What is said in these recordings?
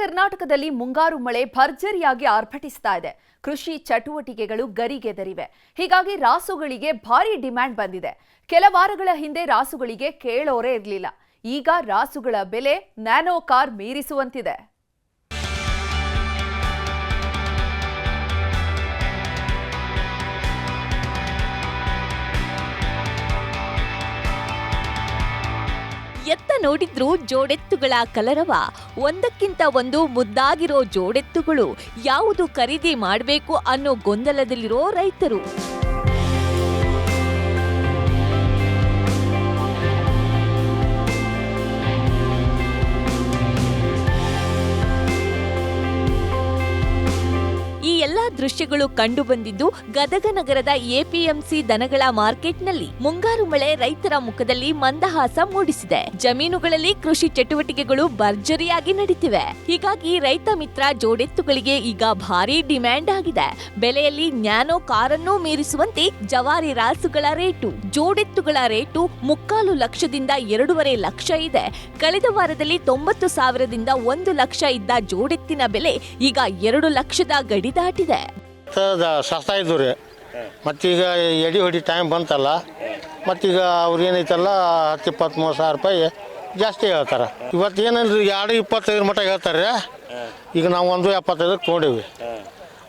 ಕರ್ನಾಟಕದಲ್ಲಿ ಮುಂಗಾರು ಮಳೆ ಭರ್ಜರಿಯಾಗಿ ಆರ್ಭಟಿಸ್ತಾ ಇದೆ. ಕೃಷಿ ಚಟುವಟಿಕೆಗಳು ಗರಿಗೆದರಿವೆ. ಹೀಗಾಗಿ ರಾಸುಗಳಿಗೆ ಭಾರಿ ಡಿಮ್ಯಾಂಡ್ ಬಂದಿದೆ. ಕೆಲ ವಾರಗಳ ಹಿಂದೆ ರಾಸುಗಳಿಗೆ ಕೇಳೋರೇ ಇರಲಿಲ್ಲ. ಈಗ ರಾಸುಗಳ ಬೆಲೆ ನ್ಯಾನೋ ಕಾರ್ ಮೀರಿಸುವಂತಿದೆ. ಎತ್ತ ನೋಡಿದ್ರೂ ಜೋಡೆತ್ತುಗಳ ಕಲರವ. ಒಂದಕ್ಕಿಂತ ಒಂದು ಮುದ್ದಾಗಿರೋ ಜೋಡೆತ್ತುಗಳು. ಯಾವುದು ಖರೀದಿ ಮಾಡಬೇಕು ಅನ್ನೋ ಗೊಂದಲದಲ್ಲಿರೋ ರೈತರು. ಈ ಎಲ್ಲಾ ದೃಶ್ಯಗಳು ಕಂಡು ಬಂದಿದ್ದು ಗದಗ ನಗರದ ಎಪಿಎಂಸಿ ದನಗಳ ಮಾರ್ಕೆಟ್ನಲ್ಲಿ. ಮುಂಗಾರು ಮಳೆ ರೈತರ ಮುಖದಲ್ಲಿ ಮಂದಹಾಸ ಮೂಡಿಸಿದೆ. ಜಮೀನುಗಳಲ್ಲಿ ಕೃಷಿ ಚಟುವಟಿಕೆಗಳು ಭರ್ಜರಿಯಾಗಿ ನಡೀತಿವೆ. ಹೀಗಾಗಿ ರೈತ ಮಿತ್ರ ಜೋಡೆತ್ತುಗಳಿಗೆ ಈಗ ಭಾರಿ ಡಿಮ್ಯಾಂಡ್ ಆಗಿದೆ. ಬೆಲೆಯಲ್ಲಿ ನ್ಯಾನೋ ಕಾರನ್ನು ಮೀರಿಸುವಂತೆ ಜವಾರಿ ರಾಸುಗಳ ರೇಟು. ಜೋಡೆತ್ತುಗಳ ರೇಟು 3.25 ಲಕ್ಷದಿಂದ 2.5 ಲಕ್ಷ ಇದೆ. ಕಳೆದ ವಾರದಲ್ಲಿ 90,000ದಿಂದ 1 ಲಕ್ಷ ಇದ್ದ ಜೋಡೆತ್ತಿನ ಬೆಲೆ ಈಗ 2 ಲಕ್ಷದ ಗಡಿ ದಾಟಿದೆ. ಸಸ್ತಾ ಇದ್ದು ರೀ, ಮತ್ತೀಗ ಎಡಿ ಹೊಡಿ ಟೈಮ್ ಬಂತಲ್ಲ, ಮತ್ತೀಗ ಅವ್ರು ಏನೈತಲ್ಲ 10-23 ಸಾವಿರ ರೂಪಾಯಿ ಜಾಸ್ತಿ ಹೇಳ್ತಾರೆ. ಇವತ್ತು ಏನಂದ್ರೆ 2.25 ಮಟ್ಟ ಹೇಳ್ತಾರೆ. ಈಗ ನಾವು 1.75 ತೊಗೊಂಡೇವಿ.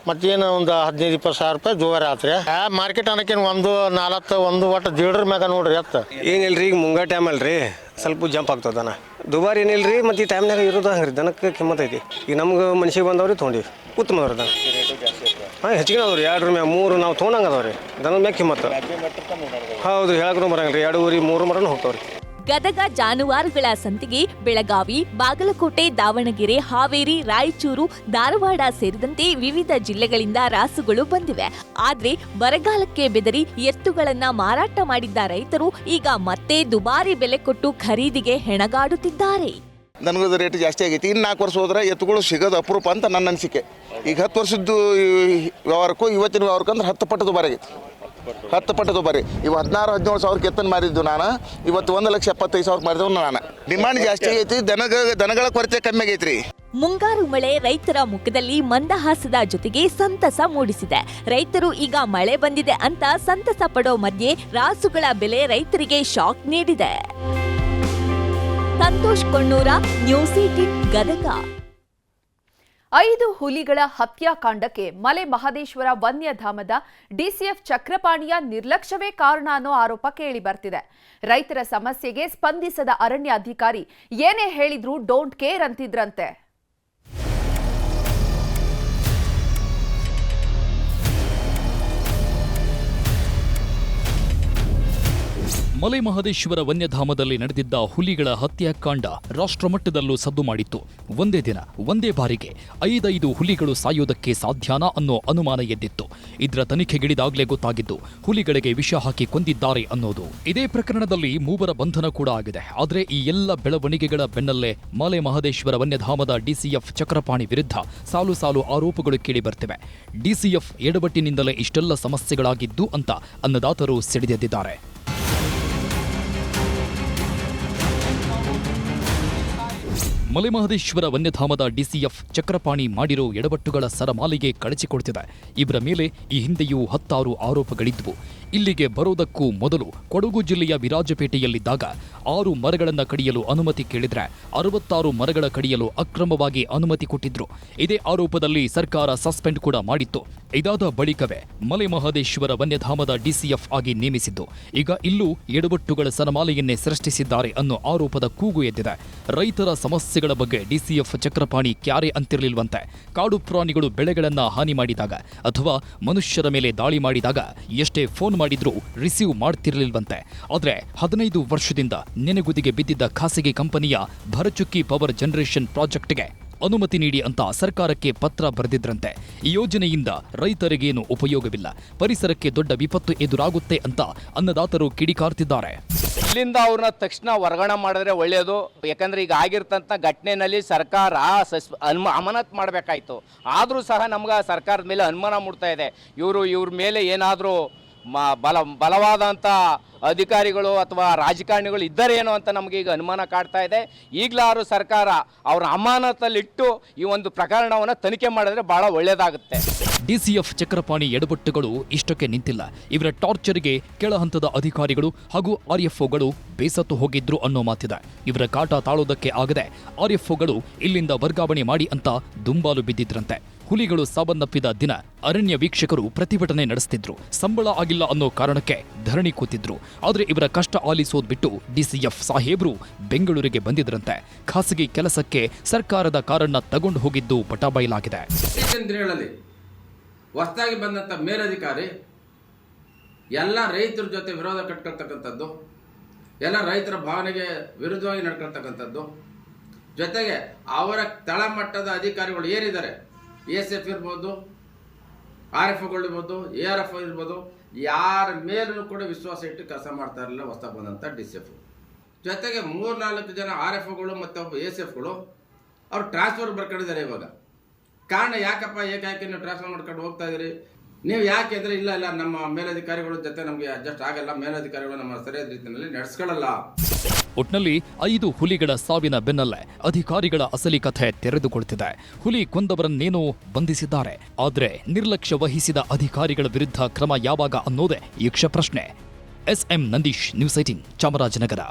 ಮತ್ತೇನು ಒಂದು 15-20 ಸಾವಿರ ರೂಪಾಯಿ ದುಬಾರಿ ಆತ್ರಿ. ಮಾರ್ಕೆಟ್ ಅನ್ನೋಕೇನು 1.40 ಒಟ್ಟು 1.5 ಮ್ಯಾಗ ನೋಡ್ರಿ ಎತ್ತ ಏನಿಲ್ರಿ. ಈಗ ಮುಂಗಾರು ಟೈಮ್ ಅಲ್ರಿ, ಸ್ವಲ್ಪ ಜಂಪ್ ಆಗ್ತದೆ ದನ. ದುಬಾರಿ ಏನಿಲ್ರಿ. ಮತ್ತು ಈ ಟೈಮ್ನಾಗ ಇರೋದು ಹಂಗೆ ರೀ, ದನಕ್ಕೆ ಕಿಮ್ಮತ್ ಐತಿ. ಈಗ ನಮ್ಗೆ ಮನ್ಸಿಗೆ ಬಂದವ್ರಿ ತೊಗೊಂಡಿವಿ, ಉತ್ತಮ ಅದಾವ್ರಿ ದನ. ಹಾಂ, ಹೆಚ್ಚಿಗೆ ಅದಾವ್ರಿ. 2 ಮ್ಯಾಗ 3 ನಾವು ತೊಗೊಂಡಂಗೆ ಅದಾವ್ರಿ. ದನದ ಮ್ಯಾಗ ಕಿಮ್ಮತ್ತು ಹೌದು ರೀ. ಹೇಳಕ್ಕೂ ಬರಂಗಿಲ್ಲ ರೀ. 2.5-3 ಮರನೂ ಹೋಗ್ತಾವ್ರಿ. ಗದಗ ಜಾನುವಾರುಗಳ ಸಂತೆಗೆ ಬೆಳಗಾವಿ, ಬಾಗಲಕೋಟೆ, ದಾವಣಗೆರೆ, ಹಾವೇರಿ, ರಾಯಚೂರು, ಧಾರವಾಡ ಸೇರಿದಂತೆ ವಿವಿಧ ಜಿಲ್ಲೆಗಳಿಂದ ರಾಸುಗಳು ಬಂದಿವೆ. ಆದ್ರೆ ಬರಗಾಲಕ್ಕೆ ಬೆದರಿ ಎತ್ತುಗಳನ್ನ ಮಾರಾಟ ಮಾಡಿದ್ದ ರೈತರು ಈಗ ಮತ್ತೆ ದುಬಾರಿ ಬೆಲೆ ಕೊಟ್ಟು ಖರೀದಿಗೆ ಹೆಣಗಾಡುತ್ತಿದ್ದಾರೆ. ದನದ ರೇಟ್ ಜಾಸ್ತಿ ಆಗೈತಿ. ಇನ್ನು 4 ವರ್ಷ ಹೋದ್ರೆ ಎತ್ತುಗಳು ಸಿಗೋದು ಅಪರೂಪ ಅಂತ ನನ್ನ ಅನಿಸಿಕೆ. ಈಗ 10 ವರ್ಷದ್ದು ವ್ಯವಹಾರಕ್ಕೂ ಇವತ್ತಿನ ವ್ಯವಹಾರಕ್ಕೂ ಅಂದ್ರೆ 10 ಪಟ್ಟು ದುಬಾರಿ ಆಗೈತಿ. 10 ಪಟ್ಟು ದುಬಾರಿ. ಇವು 16-17 ಸಾವಿರಕ್ಕೆ ಎತ್ತನ್ನು ಮಾರಿದ್ದು ನಾನು. ಇವತ್ತು 1,75,000 ಮಾರಿದವ್ ನಾನು. ಡಿಮಾಂಡ್ ಜಾಸ್ತಿ ಆಗೈತಿ. ದನಗಳ ಕೊರತೆ ಕಮ್ಮಿ ಆಗೈತಿ ರೀ. ಮುಂಗಾರು ಮಳೆ ರೈತರ ಮುಖದಲ್ಲಿ ಮಂದಹಾಸದ ಜೊತೆಗೆ ಸಂತಸ ಮೂಡಿಸಿದೆ. ರೈತರು ಈಗ ಮಳೆ ಬಂದಿದೆ ಅಂತ ಸಂತಸ ಪಡೋ ಮಧ್ಯೆ ರಾಸುಗಳ ಬೆಲೆ ರೈತರಿಗೆ ಶಾಕ್ ನೀಡಿದೆ. ಸಂತೋಷ್ ಕೊಣ್ಣೂರ, ನ್ಯೂಸ್ 18 ಗದಗ. 5 ಹುಲಿಗಳ ಹತ್ಯಾಕಾಂಡಕ್ಕೆ ಮಲೆ ಮಹದೇಶ್ವರ ವನ್ಯಧಾಮದ ಡಿಸಿಎಫ್ ಚಕ್ರಪಾಣಿಯ ನಿರ್ಲಕ್ಷ್ಯವೇ ಕಾರಣ ಅನ್ನೋ ಆರೋಪ ಕೇಳಿ ಬರ್ತಿದೆ. ರೈತರ ಸಮಸ್ಯೆಗೆ ಸ್ಪಂದಿಸದ ಅರಣ್ಯ ಅಧಿಕಾರಿ ಏನೇ ಹೇಳಿದ್ರೂ ಡೋಂಟ್ ಕೇರ್ ಅಂತಿದ್ರಂತೆ. ಮಲೆ ಮಹದೇಶ್ವರ ವನ್ಯಧಾಮದಲ್ಲಿ ನಡೆದಿದ್ದ ಹುಲಿಗಳ ಹತ್ಯಾಕಾಂಡ ರಾಷ್ಟ್ರಮಟ್ಟದಲ್ಲೂ ಸದ್ದು ಮಾಡಿತ್ತು. ಒಂದೇ ದಿನ ಒಂದೇ ಬಾರಿಗೆ 5 ಹುಲಿಗಳು ಸಾಯೋದಕ್ಕೆ ಸಾಧ್ಯನಾ ಅನ್ನೋ ಅನುಮಾನ ಎದ್ದಿತ್ತು. ಇದರ ತನಿಖೆಗಿಳಿದಾಗಲೇ ಗೊತ್ತಾಗಿದ್ದು ಹುಲಿಗಳಿಗೆ ವಿಷ ಹಾಕಿ ಕೊಂದಿದ್ದಾರೆ ಅನ್ನೋದು. ಇದೇ ಪ್ರಕರಣದಲ್ಲಿ 3 ಬಂಧನ ಕೂಡ ಆಗಿದೆ. ಆದರೆ ಈ ಎಲ್ಲ ಬೆಳವಣಿಗೆಗಳ ಬೆನ್ನಲ್ಲೇ ಮಲೆ ಮಹದೇಶ್ವರ ವನ್ಯಧಾಮದ ಡಿಸಿಎಫ್ ಚಕ್ರಪಾಣಿ ವಿರುದ್ಧ ಸಾಲು ಆರೋಪಗಳು ಕೇಳಿ ಬರ್ತಿವೆ. ಡಿಸಿಎಫ್ ಎಡವಟ್ಟಿನಿಂದಲೇ ಇಷ್ಟೆಲ್ಲ ಸಮಸ್ಯೆಗಳಾಗಿದ್ದು ಅಂತ ಅನ್ನದಾತರು ಸಿಡಿದೆದ್ದಿದ್ದಾರೆ. ಮಲೆ ಮಹದೇಶ್ವರ ವನ್ಯಧಾಮದ ಡಿಸಿಎಫ್ ಚಕ್ರಪಾಣಿ ಮಾಡಿರೋ ಎಡವಟ್ಟುಗಳ ಸರಮಾಲಿಗೆ ಕಳಚಿಕೊಡ್ತಿದೆ. ಇವರ ಮೇಲೆ ಈ ಹಿಂದೆಯೂ 10 ಆರೋಪಗಳಿದ್ವು. ಇಲ್ಲಿಗೆ ಬರೋದಕ್ಕೂ ಮೊದಲು ಕೊಡಗು ಜಿಲ್ಲೆಯ ವಿರಾಜಪೇಟೆಯಲ್ಲಿದ್ದಾಗ 6 ಮರಗಳನ್ನು ಕಡಿಯಲು ಅನುಮತಿ ಕೇಳಿದ್ರೆ 66 ಮರಗಳ ಕಡಿಯಲು ಅಕ್ರಮವಾಗಿ ಅನುಮತಿ ಕೊಟ್ಟಿದ್ರು. ಇದೇ ಆರೋಪದಲ್ಲಿ ಸರ್ಕಾರ ಸಸ್ಪೆಂಡ್ ಕೂಡ ಮಾಡಿತ್ತು. ಇದಾದ ಬಳಿಕವೇ ಮಲೆ ಮಹದೇಶ್ವರ ವನ್ಯಧಾಮದ ಡಿಸಿಎಫ್ ಆಗಿ ನೇಮಿಸಿದ್ದು. ಈಗ ಇಲ್ಲೂ ಎಡವಟ್ಟುಗಳ ಸರಮಾಲೆಯನ್ನೇ ಸೃಷ್ಟಿಸಿದ್ದಾರೆ ಅನ್ನೋ ಆರೋಪದ ಕೂಗು ಎದ್ದಿದೆ. ರೈತರ ಸಮಸ್ಯೆಗಳ ಬಗ್ಗೆ ಡಿಸಿಎಫ್ ಚಕ್ರಪಾಣಿ ಕ್ಯಾರೆ ಅಂತಿರಲಿಲ್ವಂತೆ. ಕಾಡು ಪ್ರಾಣಿಗಳು ಬೆಳೆಗಳನ್ನ ಹಾನಿ ಮಾಡಿದಾಗ ಅಥವಾ ಮನುಷ್ಯರ ಮೇಲೆ ದಾಳಿ ಮಾಡಿದಾಗ ಎಷ್ಟೇ ಫೋನ್ ಮಾಡಿದ್ರೂ ರಿಸೀವ್ ಮಾಡ್ತಿರಲಿಲ್ವಂತೆ. ಆದ್ರೆ 15 ವರ್ಷದಿಂದ ನೆನೆಗುದಿಗೆ ಬಿದ್ದಿದ್ದ ಖಾಸಗಿ ಕಂಪನಿಯ ಭರಚುಕ್ಕಿ ಪವರ್ ಜನರೇಷನ್ ಪ್ರಾಜೆಕ್ಟ್ಗೆ ಅನುಮತಿ ನೀಡಿ ಅಂತ ಸರ್ಕಾರಕ್ಕೆ ಪತ್ರ ಬರೆದಿದ್ರಂತೆ. ಈ ಯೋಜನೆಯಿಂದ ರೈತರಿಗೇನು ಉಪಯೋಗವಿಲ್ಲ, ಪರಿಸರಕ್ಕೆ ದೊಡ್ಡ ವಿಪತ್ತು ಎದುರಾಗುತ್ತೆ ಅಂತ ಅನ್ನದಾತರು ಕಿಡಿಕಾರ್ತಿದ್ದಾರೆ. ಇಲ್ಲಿಂದ ಅವ್ರನ್ನ ತಕ್ಷಣ ವರ್ಗಾವಣೆ ಮಾಡಿದ್ರೆ ಒಳ್ಳೆಯದು. ಯಾಕಂದ್ರೆ ಈಗ ಆಗಿರ್ತಂಥ ಘಟನೆಯಲ್ಲಿ ಸರ್ಕಾರ ಅಮಾನತ್ ಮಾಡಬೇಕಾಯ್ತು. ಆದರೂ ಸಹ ನಮ್ಗೆ ಸರ್ಕಾರದ ಮೇಲೆ ಅನುಮಾನ ಮೂಡ್ತಾ ಇದೆ. ಇವ್ರ ಮೇಲೆ ಏನಾದರೂ ಬಲವಾದಂಥ ಅಧಿಕಾರಿಗಳು ಅಥವಾ ರಾಜಕಾರಣಿಗಳು ಇದ್ದಾರೇನೋ ಅಂತ ನಮಗೆ ಈಗ ಅನುಮಾನ ಕಾಡ್ತಾ ಇದೆ. ಈಗಲಾರು ಸರ್ಕಾರ ಅವರ ಅಮಾನತಲ್ಲಿಟ್ಟು ಈ ಒಂದು ಪ್ರಕರಣವನ್ನು ತನಿಖೆ ಮಾಡಿದ್ರೆ ಬಹಳ ಒಳ್ಳೆಯದಾಗುತ್ತೆ. ಡಿಸಿಎಫ್ ಚಕ್ರಪಾಣಿ ಎಡವಟ್ಟುಗಳು ಇಷ್ಟಕ್ಕೆ ನಿಂತಿಲ್ಲ. ಇವರ ಟಾರ್ಚರ್ಗೆ ಕೆಳ ಹಂತದ ಅಧಿಕಾರಿಗಳು ಹಾಗೂ ಆರ್ಎಫ್ಒಗಳು ಬೇಸತ್ತು ಹೋಗಿದ್ರು ಅನ್ನೋ ಮಾತಿದೆ. ಇವರ ಕಾಟ ತಾಳೋದಕ್ಕೆ ಆಗದೆ ಆರ್ಎಫ್ಒಗಳು ಇಲ್ಲಿಂದ ವರ್ಗಾವಣೆ ಮಾಡಿ ಅಂತ ದುಂಬಾಲು ಬಿದ್ದಿದ್ರಂತೆ. ಹುಲಿಗಳು ಸಾವನ್ನಪ್ಪಿದ ದಿನ ಅರಣ್ಯ ವೀಕ್ಷಕರು ಪ್ರತಿಭಟನೆ ನಡೆಸ್ತಿದ್ರು. ಸಂಬಳ ಆಗಿಲ್ಲ ಅನ್ನೋ ಕಾರಣಕ್ಕೆ ಧರಣಿ ಕೂತಿದ್ರು. ಆದ್ರೆ ಇವರ ಕಷ್ಟ ಆಲಿಸೋದ್ ಬಿಟ್ಟು ಡಿಸಿಎಫ್ ಸಾಹೇಬ್ರು ಬೆಂಗಳೂರಿಗೆ ಬಂದಿದ್ರಂತೆ. ಖಾಸಗಿ ಕೆಲಸಕ್ಕೆ ಸರ್ಕಾರದ ಕಾರನ್ನ ತಗೊಂಡು ಹೋಗಿದ್ದು ಬಟಾಬಯಲಾಗಿದೆ. ದಿನಗಳಲ್ಲಿ ಹೊಸದಾಗಿ ಬಂದಂಥ ಮೇಲಧಿಕಾರಿ ಎಲ್ಲ ರೈತರ ಜೊತೆ ವಿರೋಧ ಕಟ್ಕೊಳ್ತಕ್ಕಂಥದ್ದು, ಎಲ್ಲ ರೈತರ ಭಾವನೆಗೆ ವಿರುದ್ಧವಾಗಿ ನಡ್ಕೊಳ್ತಕ್ಕಂಥದ್ದು, ಜೊತೆಗೆ ಅವರ ತಳಮಟ್ಟದ ಅಧಿಕಾರಿಗಳು ಏನಿದ್ದಾರೆ, ESF ಇರ್ಬೋದು, RFOಗಳು ಇರ್ಬೋದು, ARF ಇರ್ಬೋದು, ಯಾರ ಮೇಲೂ ಕೂಡ ವಿಶ್ವಾಸ ಇಟ್ಟು ಕೆಲಸ ಮಾಡ್ತಾ ಇರಲಿಲ್ಲ ಹೊಸದಾಗಿ ಬಂದಂಥ DCF. ಜೊತೆಗೆ 3-4 ಜನ RFOಗಳು ಮತ್ತು ಒಬ್ಬ ASFಗಳು ಅವ್ರು ಟ್ರಾನ್ಸ್ಫರ್ ಬರ್ಕೊಂಡಿದ್ದಾರೆ. ಇವಾಗ ಕಾರಣ ಯಾಕಪ್ಪ, ಏಕಾಏಕಿ ನೀವು ಟ್ರಾನ್ಸ್ಫರ್ ಮಾಡ್ಕೊಂಡು ಹೋಗ್ತಾ ಇದ್ದೀರಿ, ನೀವು ಯಾಕೆ ಅಂದರೆ ಇಲ್ಲ ನಮ್ಮ ಮೇಲಧಿಕಾರಿಗಳ ಜೊತೆ ನಮಗೆ ಅಡ್ಜಸ್ಟ್ ಆಗಲ್ಲ, ಮೇಲಧಿಕಾರಿಗಳು ನಮ್ಮ ಸರಿಯಾದ ರೀತಿಯಲ್ಲಿ ನಡೆಸ್ಕೊಳ್ಳಲ್ಲ. ಒಟ್ನಲ್ಲಿ 5 ಹುಲಿಗಳ ಸಾವಿನ ಬೆನ್ನಲ್ಲೇ ಅಧಿಕಾರಿಗಳ ಅಸಲಿ ಕಥೆ ತೆರೆದುಕೊಳ್ತಿದೆ. ಹುಲಿ ಕೊಂದವರನ್ನೇನೋ ಬಂಧಿಸಿದ್ದಾರೆ, ಆದ್ರೆ ನಿರ್ಲಕ್ಷ್ಯ ವಹಿಸಿದ ಅಧಿಕಾರಿಗಳ ವಿರುದ್ಧ ಕ್ರಮ ಯಾವಾಗ ಅನ್ನೋದೇ ಯಕ್ಷ ಪ್ರಶ್ನೆ. SM Nandish, news 18, Chamarajanagar.